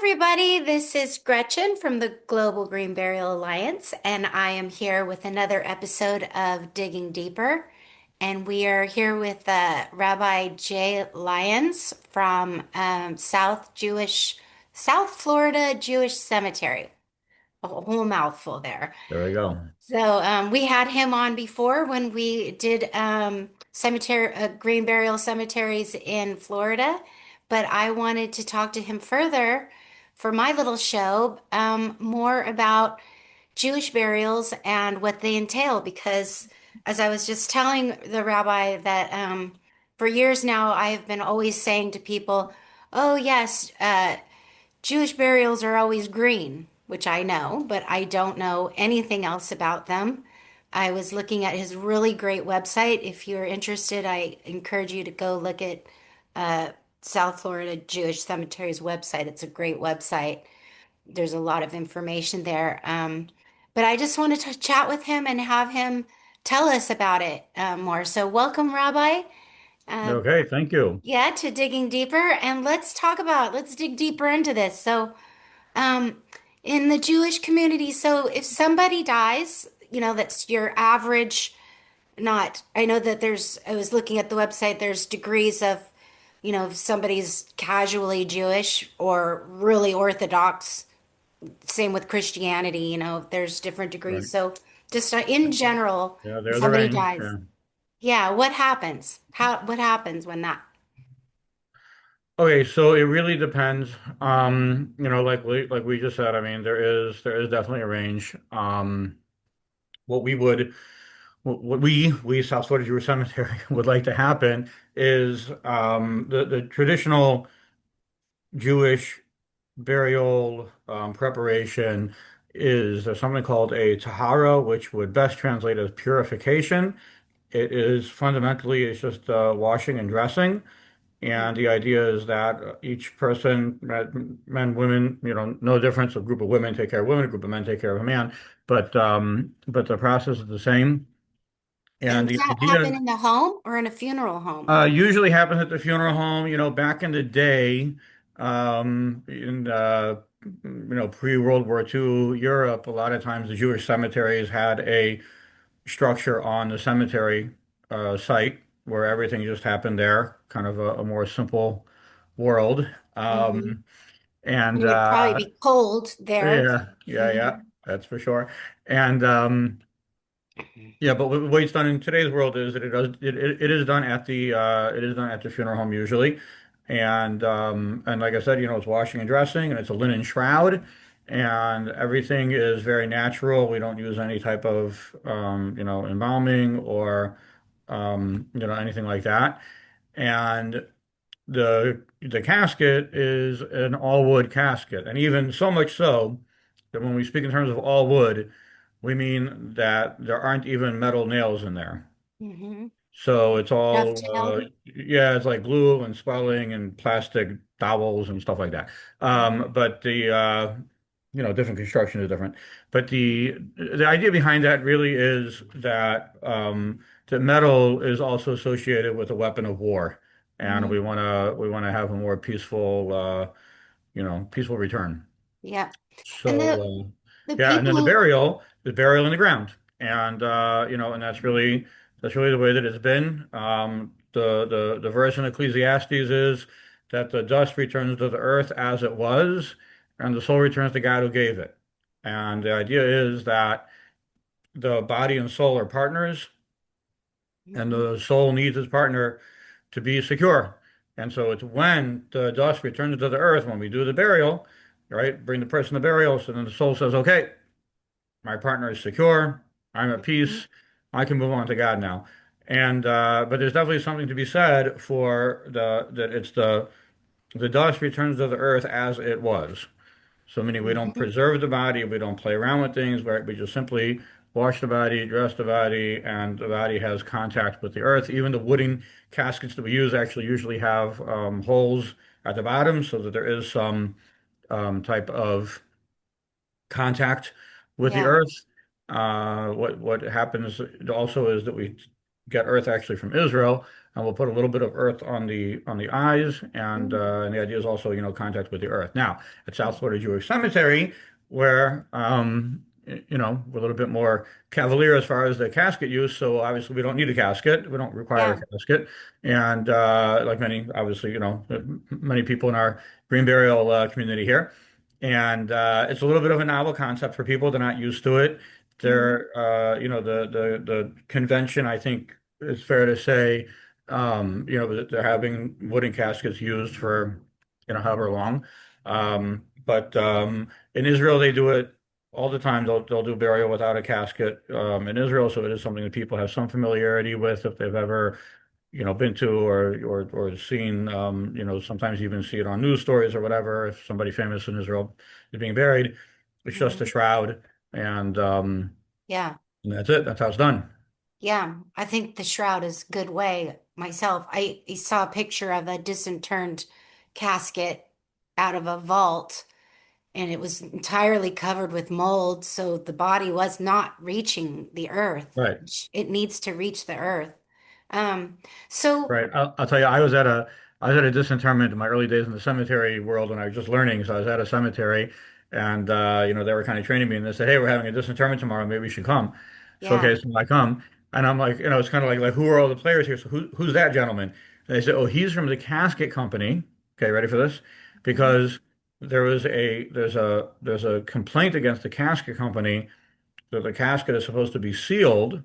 everybody. This is Gretchen from the Global Green Burial Alliance, and I am here with another episode of Digging Deeper. And we are here with Rabbi J. Lyons from South Florida Jewish Cemetery. A whole mouthful there. There we go. So we had him on before when we did cemetery green burial cemeteries in Florida, but I wanted to talk to him further for my little show more about Jewish burials and what they entail. Because as I was just telling the rabbi that for years now I have been always saying to people, "Oh yes, Jewish burials are always green," which I know, but I don't know anything else about them. I was looking at his really great website. If you're interested, I encourage you to go look at uh, South Florida Jewish Cemetery's website. It's a great website. There's a lot of information there. But I just wanted to chat with him and have him tell us about it more. So, welcome, Rabbi. Uh, Okay, thank you. yeah, to digging deeper, and let's dig deeper into this. So, um, in the Jewish community, so if somebody dies, that's your average, not, I know that I was looking at the website, there's degrees of, if somebody's casually Jewish or really Orthodox, same with Christianity, there's different Right. degrees. So just in general, Yeah, if there's a somebody range. dies, Yeah. yeah, what happens? What happens when that? Okay, so it really depends. Like we just said, I mean, there is definitely a range. What we would what we South Florida Jewish Cemetery would like to happen is the traditional Jewish burial preparation is there's something called a tahara, which would best translate as purification. It is fundamentally it's just washing and dressing, and the idea is that each person, men, women, no difference. A group of women take care of women, a group of men take care of a man, but the process is the same. And And does the that idea happen in the home or in a funeral home? usually happens at the funeral home. Back in the day, in pre-World War II Europe, a lot of times the Jewish cemeteries had a structure on the cemetery site where everything just happened there, kind of a more simple world. Hmm. And And it'd probably be cold there. yeah, yeah, yeah, Hmm. that's for sure. And yeah, but the way it's done in today's world is that it is done at the funeral home usually, and like I said, it's washing and dressing, and it's a linen shroud, and everything is very natural. We don't use any type of embalming or anything like that, and the casket is an all wood casket, and even so much so that when we speak in terms of all wood. We mean that there aren't even metal nails in there. Hmm. So it's all, Dovetail. yeah, it's like glue and swelling and plastic dowels and stuff like that. But different construction is different. But the idea behind that really is that the metal is also associated with a weapon of war, and we Hmm. want to we want to have a more peaceful, peaceful return. Yeah. And So, the yeah, and then the people. burial, the burial in the ground, and that's really the way that it's been. The verse in Ecclesiastes is that the dust returns to the earth as it was, and the soul returns to God who gave it. And the idea is that the body and soul are partners, and Mhm. the soul needs its partner to be secure. And so it's when the dust returns to the earth, when we do the burial, right? Bring the person to burial, so then the soul says, okay. My partner is secure. I'm at Mhm. peace. I can move on to God now. And but there's definitely something to be said for the dust returns to the earth as it was. So meaning we don't Mhm. preserve the body, we don't play around with things, right? We just simply wash the body, dress the body, and the body has contact with the earth. Even the wooden caskets that we use actually usually have holes at the bottom so that there is some type of contact with the Yeah. earth. What happens also is that we get earth actually from Israel. and we'll put a little bit of earth on the eyes, and the idea is also, contact with the earth. Now, at South Florida Jewish Cemetery, where we're a little bit more cavalier as far as the casket use, so obviously we don't need a casket, we don't require a Yeah. casket, and like many, obviously, many people in our green burial community here. And it's a little bit of a novel concept for people. They're not used to it. Hmm. The convention, I think, it's fair to say, that they're having wooden caskets used for, however long. But in Israel, they do it all the time. They'll do burial without a casket in Israel, so it is something that people have some familiarity with if they've ever been to or seen, sometimes even see it on news stories or whatever. If somebody famous in Israel is being buried, it's just a Hmm. shroud, and Yeah. and that's it. That's how it's done. Yeah. I think the shroud is a good way myself. I saw a picture of a disinterred casket out of a vault, and it was entirely covered with mold, so the body was not reaching the earth. Right. It needs to reach the earth. Um, so Right. I'll tell you, I was at a disinterment in my early days in the cemetery world when I was just learning. So I was at a cemetery, and they were kind of training me, and they said, "Hey, we're having a disinterment tomorrow. Maybe we should come." So yeah. okay, so I come, and I'm like, it's kind of like who are all the players here? So who's that gentleman? And they said, "Oh, he's from the casket company." Okay, ready for this? Mhm. Because there's a complaint against the casket company that the casket is supposed to be sealed,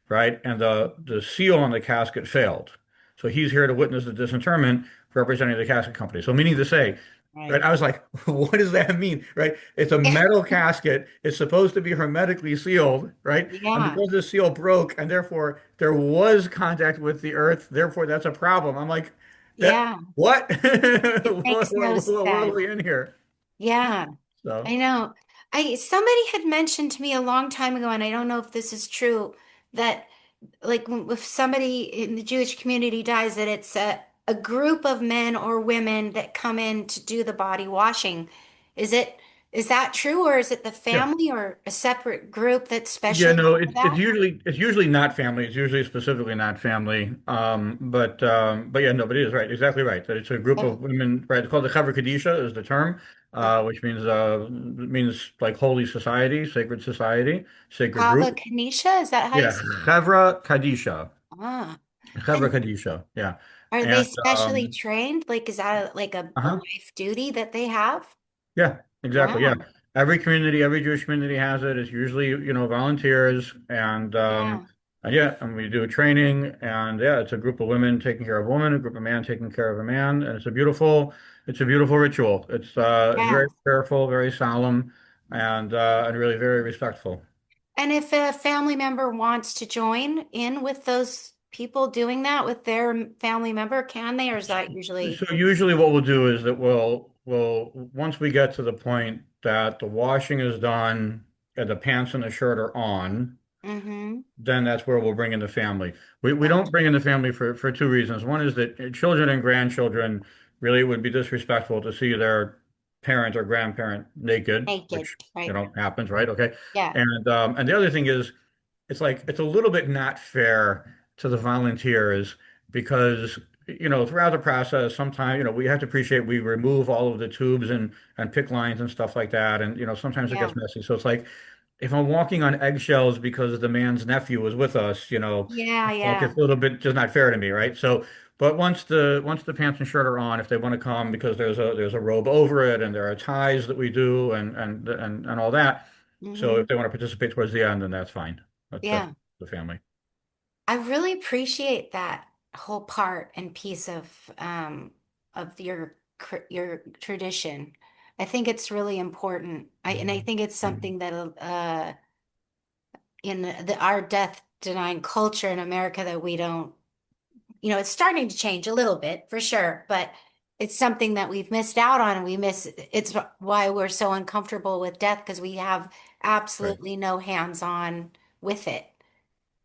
right? And the seal on the casket failed. So he's here to witness the disinterment representing the casket company. So meaning to say, right? Right. I was like, what does that mean? Right? It's a metal casket. It's supposed to be hermetically sealed, right? And Yeah. because the seal broke and therefore there was contact with the earth, therefore that's a problem. I'm like, that Yeah. what? It makes no What world are sense. we in here? Yeah. So I know. I somebody had mentioned to me a long time ago, and I don't know if this is true, that like if somebody in the Jewish community dies, that it's a group of men or women that come in to do the body washing. Is it is that true, or is it the yeah. family or a separate group that's Yeah, specially no, for that? it's usually not family. It's usually specifically not family. But yeah, no, but it is right, exactly right. That it's a group Oh, of women, right? It's called the Chevra Kadisha is the term, okay. which means like holy society, sacred society, sacred Kava group. Kanisha, is that how you Yeah, say it? Chevra Kadisha, Ah. Chevra And Kadisha. Yeah, are they and specially trained? Like, is that like a uh-huh. life duty that they have? Yeah, exactly. Yeah. Wow. Every community, every Jewish community has it. It's usually, volunteers Yeah. and yeah, and we do training and yeah, it's a group of women taking care of a woman, a group of men taking care of a man, and it's a beautiful ritual. It's very Yeah. careful, very solemn, and really very respectful. And if a family member wants to join in with those people doing that with their family member, can they, or is that usually? So usually what we'll do is that we'll once we get to the point that the washing is done and the pants and the shirt are on, Mm-hmm. then that's where we'll bring in the family. We don't Gotcha. bring in the family for two reasons. One is that children and grandchildren really would be disrespectful to see their parent or grandparent naked, Naked, which right? happens, right? Okay. Yeah. And the other thing is it's like it's a little bit not fair to the volunteers because throughout the process sometimes we have to appreciate we remove all of the tubes and pick lines and stuff like that and sometimes it Yeah. gets messy. So it's like if I'm walking on eggshells because the man's nephew was with us, Yeah. like Yeah. it's a little bit just not fair to me, right? So, but once the pants and shirt are on, if they want to come because there's a robe over it and there are ties that we do and all that. So Mm-hmm. if they want to participate towards the end, then that's fine. That's Yeah. the family. I really appreciate that whole part and piece of your tradition. I think it's really important. I think it's something that in our death denying culture in America that we don't, it's starting to change a little bit for sure, but it's something that we've missed out on and it's why we're so uncomfortable with death because we have Right, absolutely no hands-on with it,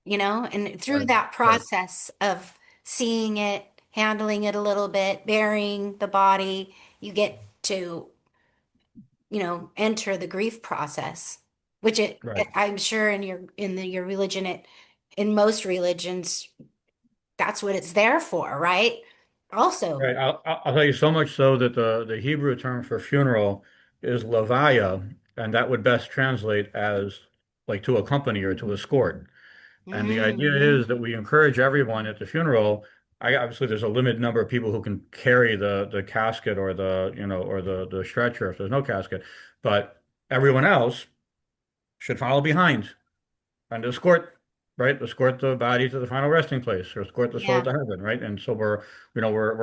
and through right, that right, process of seeing it, handling it a little bit, burying the body, you get to, enter the grief process, which right. I'm sure in your religion, in most religions, that's what it's there for, right? Also. Right. I'll tell you so much so that the Hebrew term for funeral is levaya, and that would best translate as like to accompany or to escort. And the idea Hmm. is that we encourage everyone at the funeral. Obviously there's a limited number of people who can carry the casket or the stretcher if there's no casket, but everyone else should follow behind and escort, right? Escort the body to the final resting place or escort the soul Yeah. to heaven, right? And so we're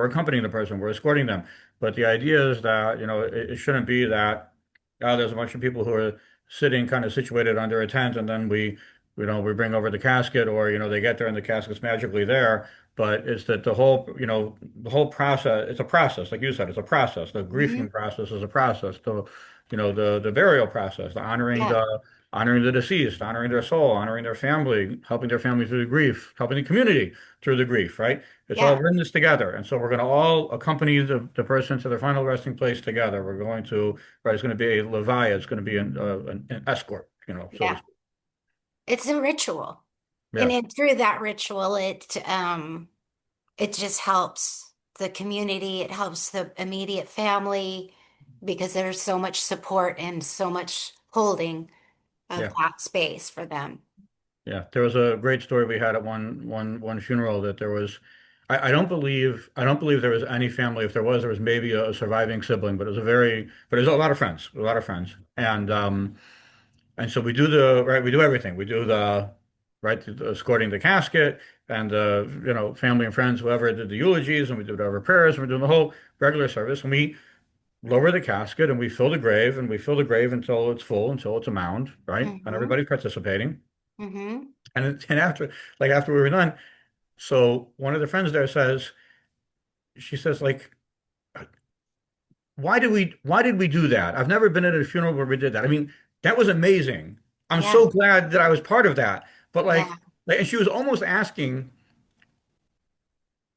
accompanying the person, we're escorting them. But the idea is that, it shouldn't be that there's a bunch of people who are sitting kind of situated under a tent and then we bring over the casket or, they get there and the casket's magically there. But it's that the whole process, it's a process, like you said, it's a process. The Hmm. grieving process is a process. The burial process, the Yeah. honoring the deceased, honoring their soul, honoring their family, helping their family through the grief, helping the community through the grief, right? It's all Yeah. we're in this together. And so we're going to all accompany the person to their final resting place together. We're going to, right, it's going to be a levaya, it's going to be an escort, so to Yeah. speak. It's a ritual. And Yeah, through that ritual, it just helps the community, it helps the immediate family because there's so much support and so much holding of yeah. that space for them. Yeah, there was a great story we had at one funeral that there was, I don't believe there was any family. If there was maybe a surviving sibling, but it was a lot of friends, a lot of friends, and so we do everything. We do the escorting the casket and family and friends, whoever did the eulogies, and we did whatever prayers, and we're doing the whole regular service, and we lower the casket and we fill the grave, and we fill the grave until it's full, until it's a mound, right, and Mm-hmm. everybody's participating. Mm-hmm. And after we were done, so one of the friends there she says like, why did we do that? I've never been at a funeral where we did that. I mean, that was amazing. I'm Yeah. so glad that I was part of that. But Yeah. and she was almost asking,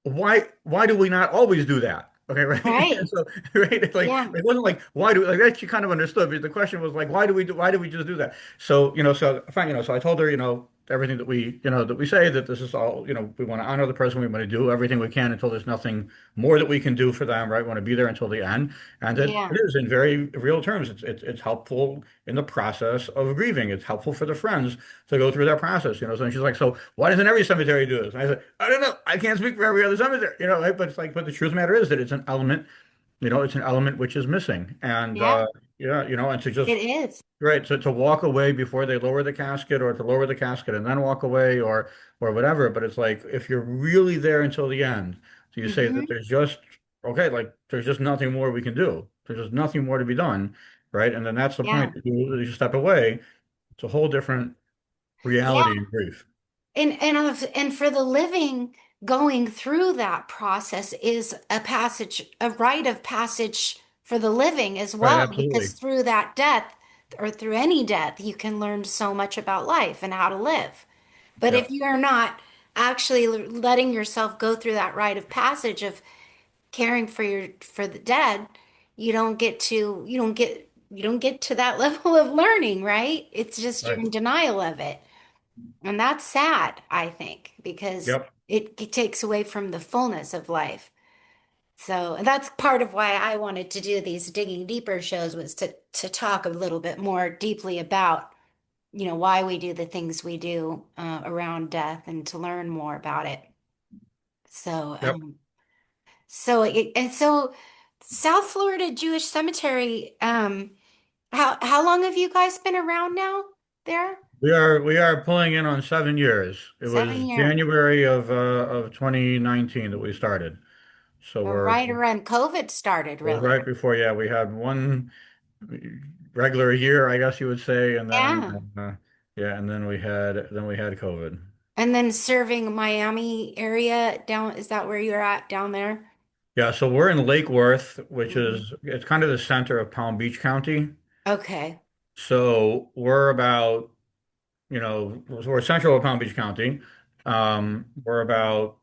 why do we not always do that? Okay, right? And Right. so right, it's like Yeah. it wasn't like why do like that she kind of understood, but the question was like why do we just do that? So, so fine, so I told her, everything that we say that this is all, we want to honor the person, we want to do everything we can until there's nothing more that we can do for them, right? We want to be there until the end. And that Yeah. it is in very real terms. It's helpful in the process of grieving. It's helpful for the friends to go through that process, So she's like, so why doesn't every cemetery do this? And I said, I don't know. I can't speak for every other cemetery, right? But it's like, but the truth of the matter is that it's an element which is missing. And Yeah. yeah, and to It just is. right, so to walk away before they lower the casket, or to lower the casket and then walk away, or whatever. But it's like if you're really there until the end, so you say that Mm-hmm. there's just okay, like there's just nothing more we can do. There's just nothing more to be done, right? And then that's the Yeah. point. You step away. It's a whole different Yeah. reality in grief. And for the living, going through that process is a rite of passage for the living as Right, well, because absolutely. through that death or through any death, you can learn so much about life and how to live. But if Yep, you are not actually letting yourself go through that rite of passage of caring for the dead, you don't get to that level of learning, right? It's just you're right. in denial of it. And that's sad, I think, because Yep, it takes away from the fullness of life. So, and that's part of why I wanted to do these digging deeper shows was to talk a little bit more deeply about, why we do the things we do around death and to learn more about it. So, yep. so South Florida Jewish Cemetery, how long have you guys been around now there? We are pulling in on 7 years. It was 7 years. January of 2019 that we started. So Well, we're right around COVID started, It was really. right before, yeah, we had one regular year, I guess you would say, and then Yeah. yeah, and then we had COVID. And then serving Miami area down, is that where you're at down there? Yeah, so we're in Lake Worth, which Hmm. is it's kind of the center of Palm Beach County. Okay. So we're central of Palm Beach County. We're about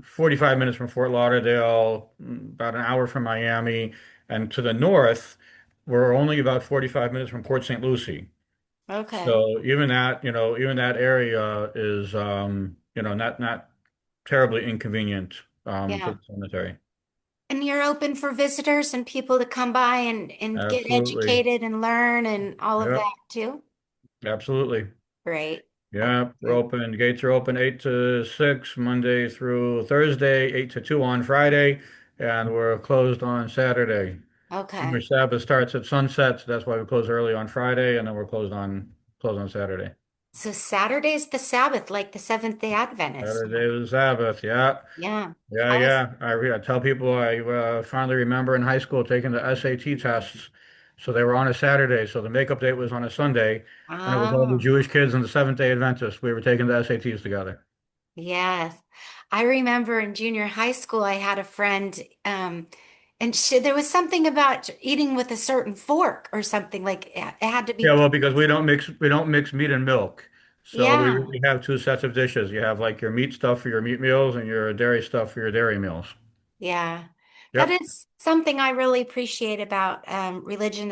45 minutes from Fort Lauderdale, about an hour from Miami, and to the north, we're only about 45 minutes from Port St. Lucie. Okay. So even that area is, not terribly inconvenient to Yeah. the cemetery. And you're open for visitors and people to come by and get Absolutely. educated and learn and all of Yep. that too. Absolutely. Great. That's Yeah, we're great. open. Gates are open 8 to 6 Monday through Thursday, 8 to 2 on Friday, and we're closed on Saturday. Our Okay. Sabbath starts at sunset, so that's why we close early on Friday, and then we're closed on Saturday. So Saturday's the Sabbath, like the Seventh-day Adventist. Saturday is Sabbath. Yeah, Yeah. yeah, I was, yeah. I tell people I fondly remember in high school taking the SAT tests. So they were on a Saturday, so the makeup date was on a Sunday, and it was all the oh, Jewish kids and the Seventh-day Adventists. We were taking the SATs together. yes. I remember in junior high school, I had a friend, and there was something about eating with a certain fork or something like it had to Yeah, be. well, because we don't mix meat and milk. So we, Yeah. we have two sets of dishes. You have like your meat stuff for your meat meals and your dairy stuff for your dairy meals. Yeah. That Yep. is something I really appreciate about religion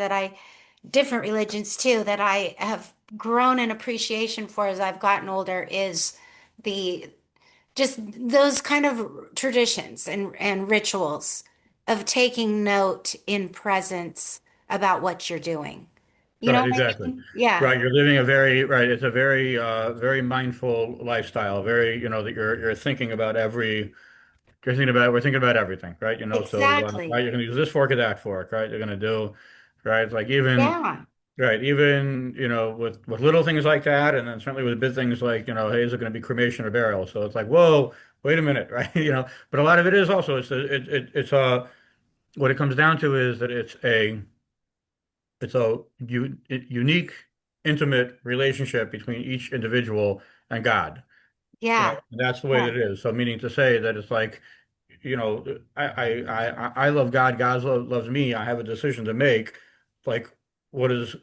different religions too, that I have grown in appreciation for as I've gotten older is the just those kind of traditions and rituals of taking note in presence about what you're doing. You know Right, what I exactly. mean? Yeah. Right, you're living a very right. It's a very very mindful lifestyle. Very, that you're thinking about we're thinking about everything, right? So right, Exactly. you're gonna use this fork or that fork, right? You're gonna do right, it's like even Yeah. right, even with little things like that, and then certainly with big things like hey, is it going to be cremation or burial? So it's like, whoa, wait a minute, right? But a lot of it is also it's what it comes down to is that it's a unique, intimate relationship between each individual and God. Yeah. And that's the way Yeah. that it is. So meaning to say that it's like, I love God, loves me. I have a decision to make. Like, what is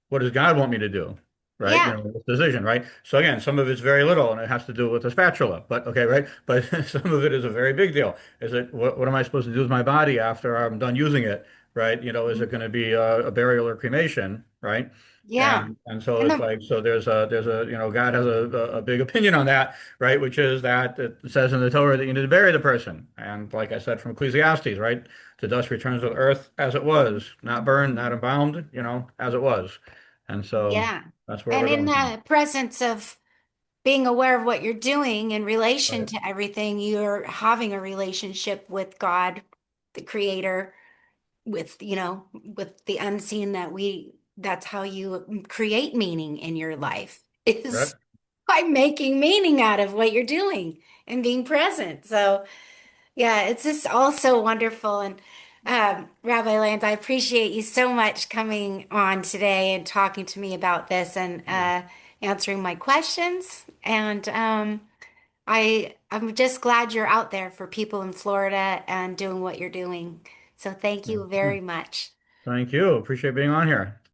what does God want me to do? Right? Yeah. This decision, right? So again, some of it's very little and it has to do with a spatula, but okay, right? But some of it is a very big deal. Is it what am I supposed to do with my body after I'm done using it? Right? Is it going to be a burial or cremation? Right? Yeah. And so And it's like so there's a God has a big opinion on that, right? Which is that it says in the Torah that you need to bury the person. And like I said from Ecclesiastes, right? The dust returns to the earth as it was, not burned, not embalmed, as it was. And so yeah. that's where And we're in going from. the presence of being aware of what you're doing in relation Right. to everything, you're having a relationship with God, the creator, with the unseen that's how you create meaning in your life is Right. by making meaning out of what you're doing and being present. So yeah, it's just all so wonderful. And Rabbi Lyons, I appreciate you so much coming on today and talking to me about this and answering my questions. And I'm just glad you're out there for people in Florida and doing what you're doing. So thank Yeah. you Yeah. very much. Thank you. Appreciate being on here.